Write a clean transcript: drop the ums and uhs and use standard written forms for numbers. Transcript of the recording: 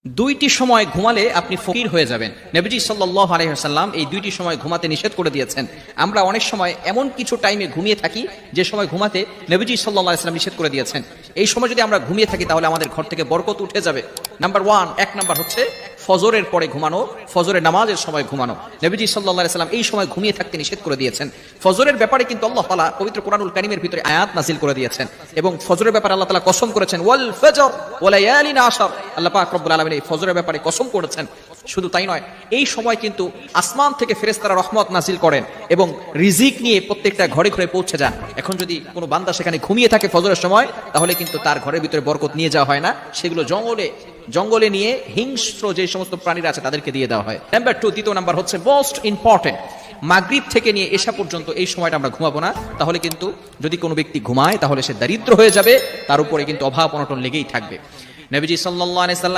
দুইটি সময় ঘুমালে আপনি ফকির হয়ে যাবেন। নবীজি সাল্লাল্লাহু আলাইহি ওয়াসাল্লাম এই দুইটি সময় ঘুমাতে নিষেধ করে দিয়েছেন। আমরা অনেক সময় এমন কিছু টাইমে ঘুমিয়ে থাকি যে সময় ঘুমাতে নবীজি সাল্লাল্লাহু আলাইহি ওয়াসাল্লাম নিষেধ করে দিয়েছেন। এই সময় যদি আমরা ঘুমিয়ে থাকি তাহলে আমাদের ঘর থেকে বরকত উঠে যাবে। নাম্বার 1, এক নাম্বার হচ্ছে ফজরের পরে ঘুমানো, ফজরের নামাজের সময় ঘুমানো। নবীজি সাল্লাল্লাহু আলাইহি ওয়াসাল্লাম এই সময় ঘুমিয়ে থাকতে নিষেধ করে দিয়েছেন। ফজরের ব্যাপারে কিন্তু আল্লাহ তাআলা পবিত্র কোরআনুল কারীমের ভিতরে আয়াত নাযিল করে দিয়েছেন এবং ফজরের ব্যাপারে আল্লাহ তাআলা কসম করেছেন, ওয়াল ফজর ওয়া লায়ালিন আশর। আল্লাহ পাক রব্বুল আলামিন এই ফজরের ব্যাপারে কসম করেছেন। শুধু তাই নয়, এই সময় কিন্তু আসমান থেকে ফেরেশতারা রহমত নাযিল করেন এবং রিজিক নিয়ে প্রত্যেকটা ঘরে ঘরে পৌঁছে যান। এখন যদি কোনো বান্দা সেখানে ঘুমিয়ে থাকে ফজরের সময়, তাহলে কিন্তু তার ঘরের ভিতরে বরকত নিয়ে যাওয়া হয় না, সেগুলো জঙ্গলে নিয়ে হিংস্র যে সমস্ত প্রাণীরা আছে তাদেরকে দিয়ে দেওয়া হয়। নাম্বার 2, দ্বিতীয় নাম্বার হচ্ছে মোস্ট ইম্পর্টেন্ট, মাগরিব থেকে নিয়ে এশা পর্যন্ত এই সময়টা আমরা ঘুমাবো না। তাহলে কিন্তু যদি কোনো ব্যক্তি ঘুমায় তাহলে সে দারিদ্র হয়ে যাবে, তার উপরে কিন্তু অভাব অনটন লেগেই থাকবে। নবীজি সাল্লাল্লাহু আলাইহি সাল্লাম